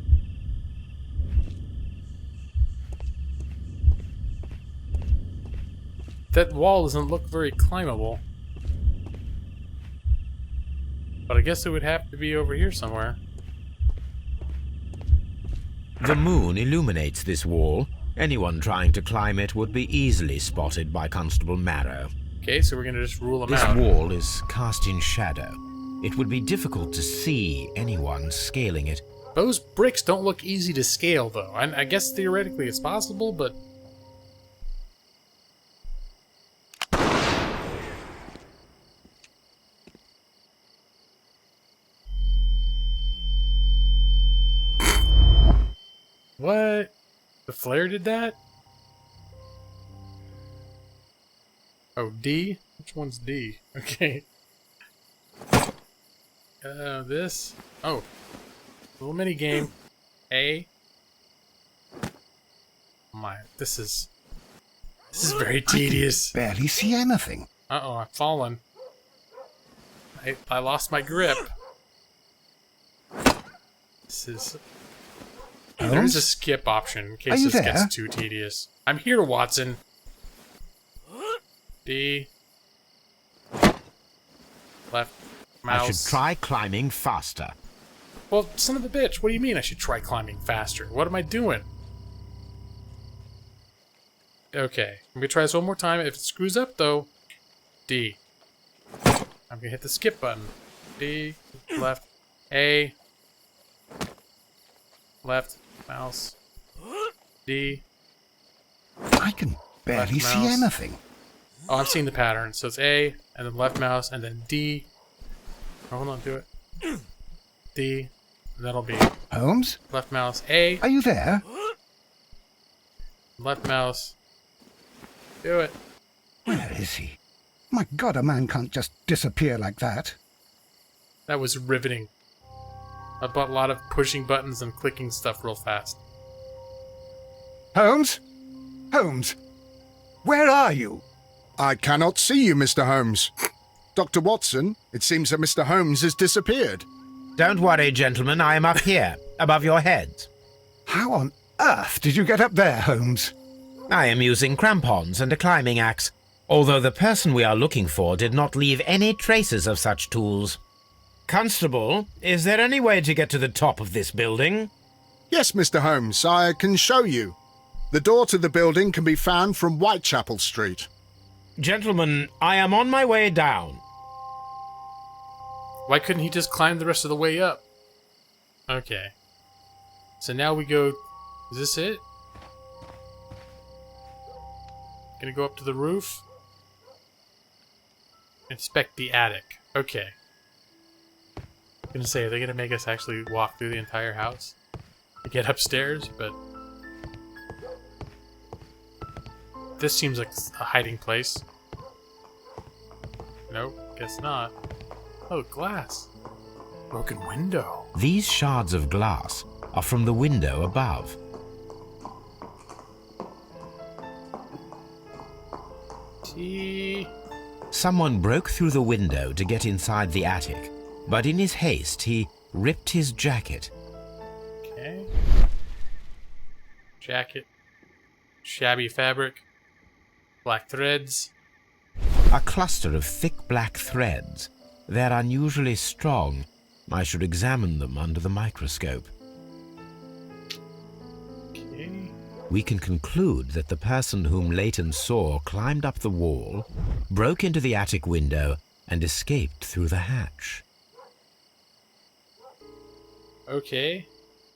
That wall doesn't look very climbable. But I guess it would have to be over here somewhere. The moon illuminates this wall. Anyone trying to climb it would be easily spotted by Constable Marrow. Okay, so we're gonna just rule them This out. wall is cast in shadow. It would be difficult to see anyone scaling it. Those bricks don't look easy to scale, though. I guess theoretically it's possible, but... What? The flare did that? Oh, D? Which one's D? Okay. This? Oh. Little mini game. A. My, this is very tedious. Barely see anything. Uh-oh, I've fallen. I lost my grip. This is... There's a skip option in case this gets too tedious. I'm here, Watson. D. Left mouse. I should try climbing faster. Well, son of a bitch, what do you mean I should try climbing faster? What am I doing? Okay, I'm gonna try this one more time. If it screws up, though, D. I'm gonna hit the skip button. D, left, A, left, mouse, D. I can barely Left see mouse. anything. Oh, I'm seeing the pattern. So it's A, and then left mouse, and then D. Oh, hold on, do it. D. And that'll be Holmes, left mouse, A, are you there? left mouse. Do it. Where is he? My God, a man can't just disappear like that. That was riveting. A lot of pushing buttons and clicking stuff real fast. Holmes? Holmes? Where are you? I cannot see you, Mr. Holmes. Dr. Watson, it seems that Mr. Holmes has disappeared. Don't worry, gentlemen, I am up here, above your heads. How on earth did you get up there, Holmes? I am using crampons and a climbing axe, although the person we are looking for did not leave any traces of such tools. Constable, is there any way to get to the top of this building? Yes, Mr. Holmes, I can show you. The door to the building can be found from Whitechapel Street. Gentlemen, I am on my way down. Why couldn't he just climb the rest of the way up? Okay. So now we go... Is this it? Gonna go up to the roof? Inspect the attic. Okay. Gonna say, are they gonna make us actually walk through the entire house to get upstairs? But this seems like a hiding place. Nope, guess not. Oh, glass. Broken window. These shards of glass are from the window above. T. Someone broke through the window to get inside the attic, but in his haste he ripped his jacket. Okay. Jacket. Shabby fabric. Black threads. A cluster of thick black threads. They're unusually strong. I should examine them under the microscope. Okay. We can conclude that the person whom Leighton saw climbed up the wall, broke into the attic window, and escaped through the hatch. Okay.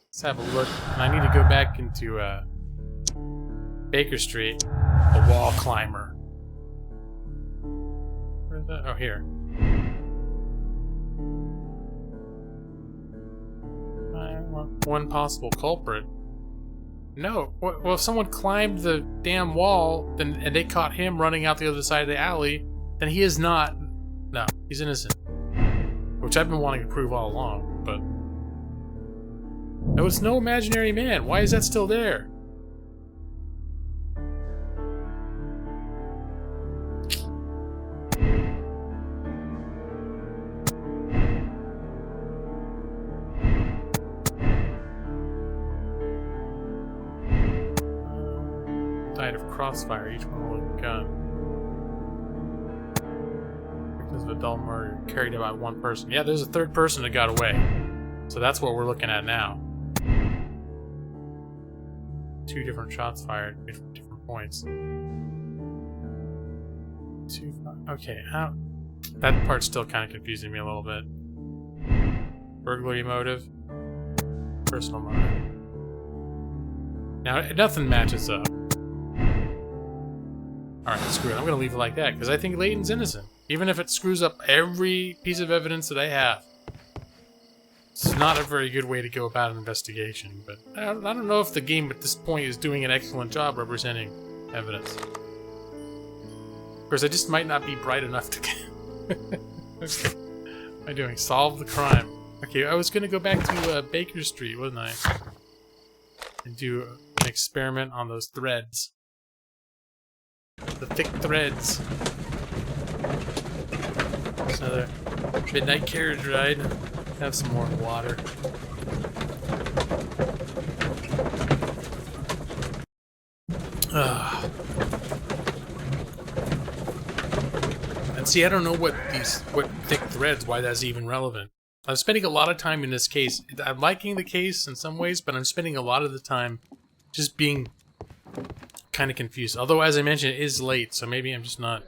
Let's have a look. And I need to go back into Baker Street. A wall climber. Where's that? Oh, here. One possible culprit. No. Well, if someone climbed the damn wall and they caught him running out the other side of the alley, then he is not. No, he's innocent. Which I've been wanting to prove all along, but. No, it's no imaginary man. Why is that still there? Died of crossfire, each one with a gun. Victims of a dull murder carried out by one person. Yeah, there's a third person that got away. So that's what we're looking at now. 2 different shots fired from different points. Okay, how? That part's still kind of confusing me a little bit. Burglary motive. Personal motive. Now, nothing matches up. Alright, screw it. I'm gonna leave it like that, because I think Leighton's innocent. Even if it screws up every piece of evidence that I have. It's not a very good way to go about an investigation, but I don't know if the game at this point is doing an excellent job representing evidence. Of course, I just might not be bright enough to... Okay. What am I doing? Solve the crime. Okay, I was gonna go back to Baker Street, wasn't I? And do an experiment on those threads. The thick threads. It's another midnight carriage ride. Have some more water. And see, I don't know what thick threads, why that's even relevant. I'm spending a lot of time in this case. I'm liking the case in some ways, but I'm spending a lot of the time just being kind of confused. Although, as I mentioned, it is late, so maybe I'm just not...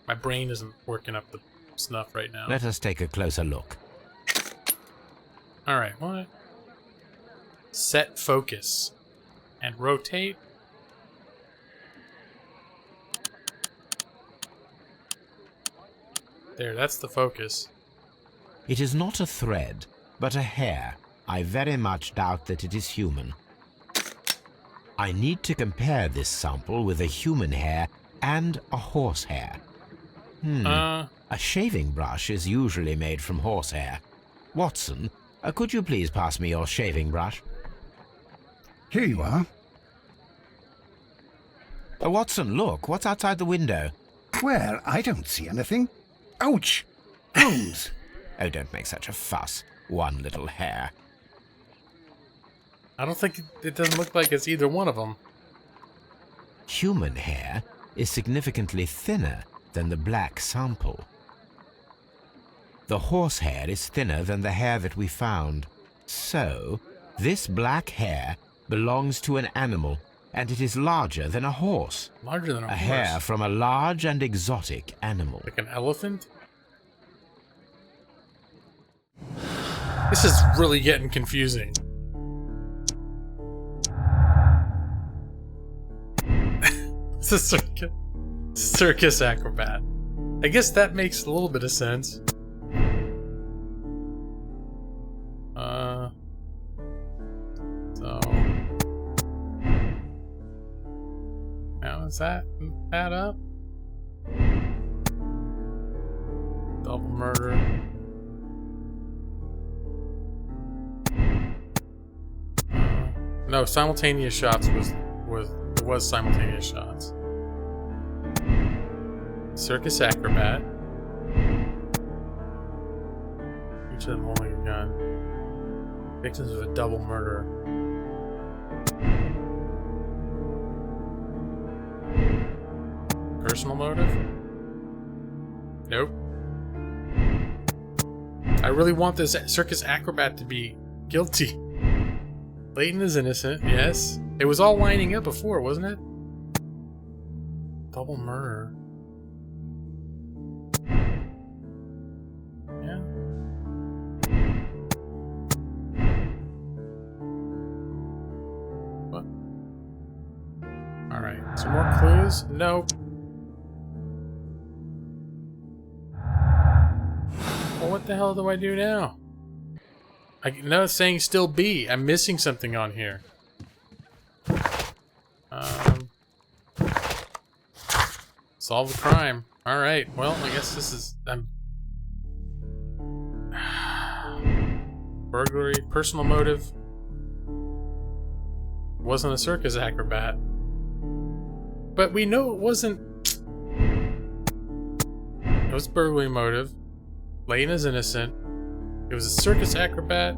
My brain isn't working up the snuff right now. Let us take a closer look. Alright, what? Set focus. And rotate. There, that's the focus. It is not a thread, but a hair. I very much doubt that it is human. I need to compare this sample with a human hair and a horse hair. A shaving brush is usually made from horsehair. Watson, could you please pass me your shaving brush? Here you are. Watson, look, what's outside the window? Well, I don't see anything. Ouch! Holmes! Oh, don't make such a fuss. One little hair. I don't think it doesn't look like it's either one of them. Human hair is significantly thinner than the black sample. The horse hair is thinner than the hair that we found. So, this black hair belongs to an animal, and it is larger than a horse. Larger than a horse? A hair from a large and exotic animal. Like an elephant? This is really getting confusing. It's a circus acrobat. I guess that makes a little bit of sense. So now is that up? Double murder. No, simultaneous shots was simultaneous shots. Circus acrobat. Each of them holding a gun. Victims of a double murder. Personal motive? Nope. I really want this circus acrobat to be guilty. Layton is innocent, yes. It was all lining up before, wasn't it? Double murder. Yeah. What? Alright, some more clues? Nope. Well, what the hell do I do now? No, it's saying still B. I'm missing something on here. Solve the crime. Alright, well, I guess this is... burglary, personal motive. Wasn't a circus acrobat. But we know it wasn't... It was burglary motive. Lane is innocent. It was a circus acrobat.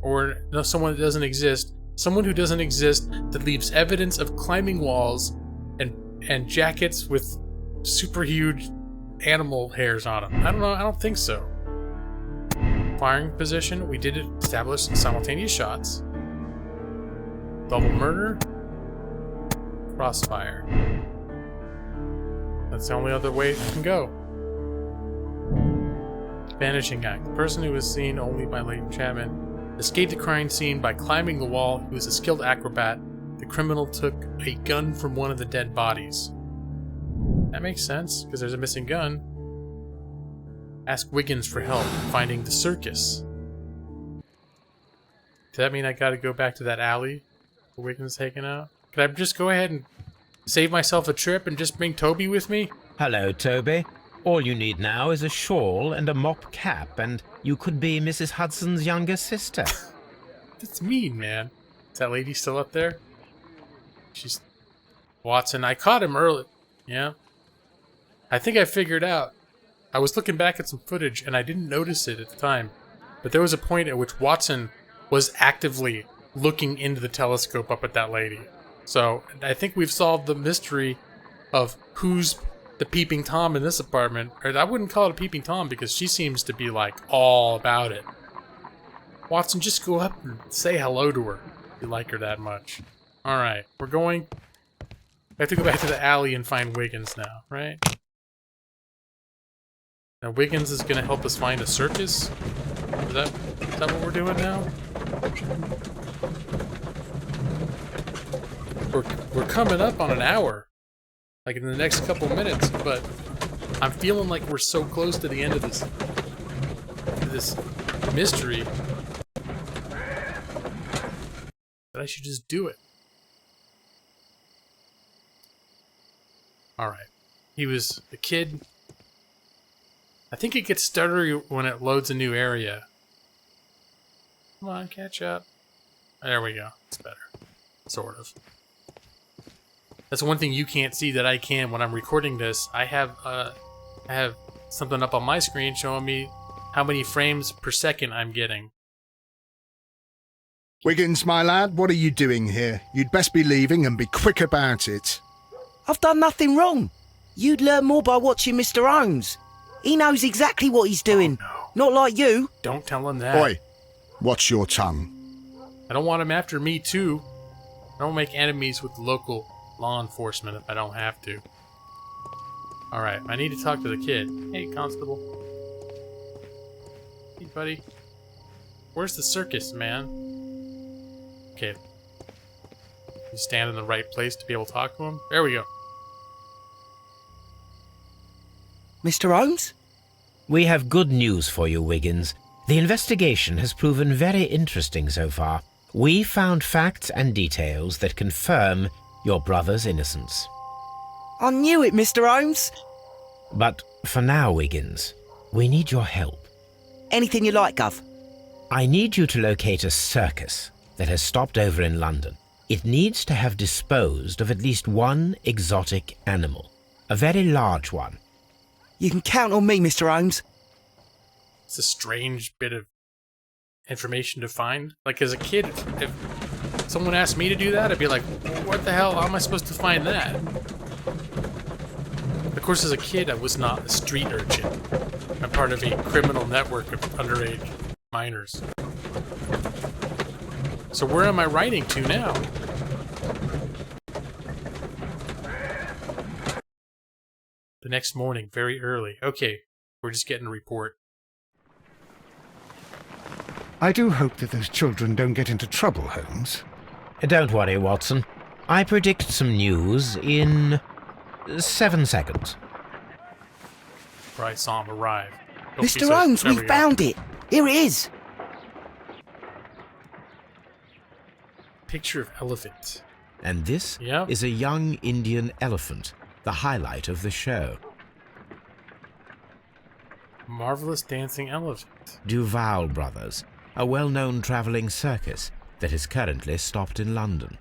Or no, someone that doesn't exist. Someone who doesn't exist that leaves evidence of climbing walls and jackets with super huge animal hairs on them. I don't know. I don't think so. Firing position. We did establish simultaneous shots. Double murder. Crossfire. That's the only other way it can go. Vanishing act. The person who was seen only by Leighton Chapman escaped the crime scene by climbing the wall. He was a skilled acrobat. The criminal took a gun from one of the dead bodies. That makes sense, because there's a missing gun. Ask Wiggins for help finding the circus. Does that mean I gotta go back to that alley where Wiggins is taken out? Could I just go ahead and save myself a trip and just bring Toby with me? Hello, Toby. All you need now is a shawl and a mop cap, and you could be Mrs. Hudson's younger sister. That's mean, man. Is that lady still up there? She's... Watson, I caught him early. Yeah. I think I figured out. I was looking back at some footage, and I didn't notice it at the time. But there was a point at which Watson was actively looking into the telescope up at that lady. So, I think we've solved the mystery of who's the peeping Tom in this apartment. Or I wouldn't call it a peeping Tom because she seems to be like all about it. Watson, just go up and say hello to her if you like her that much. Alright, we're going... I have to go back to the alley and find Wiggins now, right? Now Wiggins is gonna help us find a circus? Is that what we're doing now? We're coming up on an hour. Like in the next couple minutes, but I'm feeling like we're so close to the end of this mystery that I should just do it. Alright. He was the kid. I think it gets stuttery when it loads a new area. Come on, catch up. There we go. It's better. Sort of. That's one thing you can't see that I can when I'm recording this. I have something up on my screen showing me how many frames per second I'm getting. Wiggins, my lad, what are you doing here? You'd best be leaving and be quick about it. I've done nothing wrong. You'd learn more by watching Mr. Holmes. He knows exactly what he's doing. Oh, no. Not like you. Don't tell him that. Oi, watch your tongue. I don't want him after me, too. I don't make enemies with local law enforcement if I don't have to. Alright, I need to talk to the kid. Hey, Constable. Hey, buddy. Where's the circus, man? Okay. You stand in the right place to be able to talk to him? There we go. Mr. Holmes? We have good news for you, Wiggins. The investigation has proven very interesting so far. We found facts and details that confirm your brother's innocence. I knew it, Mr. Holmes. But for now, Wiggins, we need your help. Anything you like, Gov. I need you to locate a circus that has stopped over in London. It needs to have disposed of at least one exotic animal. A very large one. You can count on me, Mr. Holmes. It's a strange bit of information to find. Like, as a kid, if someone asked me to do that, I'd be like, what the hell? How am I supposed to find that? Of course, as a kid, I was not a street urchin. I'm part of a criminal network of underage minors. So where am I writing to now? The next morning, very early. Okay, we're just getting a report. I do hope that those children don't get into trouble, Holmes. Don't worry, Watson. I predict some news in 7 seconds. Where I saw him arrive. Oh, Mr. Holmes, we found it. Here it is. Picture of elephant. And this Yep. is a young Indian elephant, the highlight of the show. Marvelous dancing elephant. Duval Brothers, a well-known travelling circus that is currently stopped in London.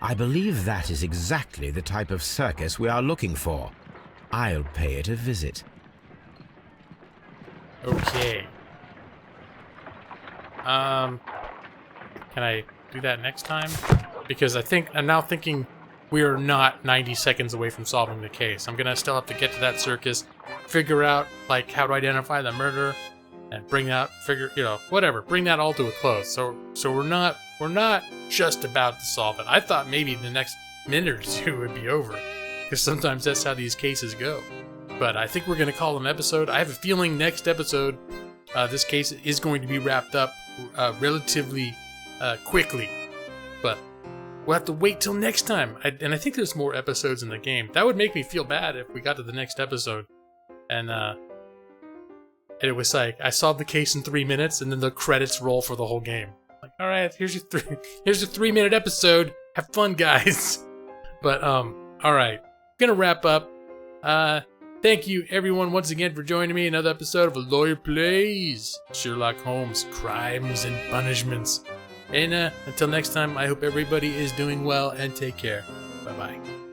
I believe that is exactly the type of circus we are looking for. I'll pay it a visit. Okay. Can I do that next time? Because I'm now thinking we are not 90 seconds away from solving the case. I'm gonna still have to get to that circus, figure out like how to identify the murderer, and bring that bring that all to a close. So we're not just about to solve it. I thought maybe the next minute or two would be over, because sometimes that's how these cases go. But I think we're gonna call it an episode. I have a feeling next episode, this case is going to be wrapped up relatively quickly. But we'll have to wait till next time. And I think there's more episodes in the game. That would make me feel bad if we got to the next episode and it was like, I solved the case in 3 minutes, and then the credits roll for the whole game. Like, all right, here's your 3-minute episode. Have fun, guys. But all right, gonna wrap up. Thank you, everyone, once again for joining me. Another episode of A Lawyer Plays Sherlock Holmes: Crimes and Punishments. And until next time, I hope everybody is doing well and take care. Bye bye.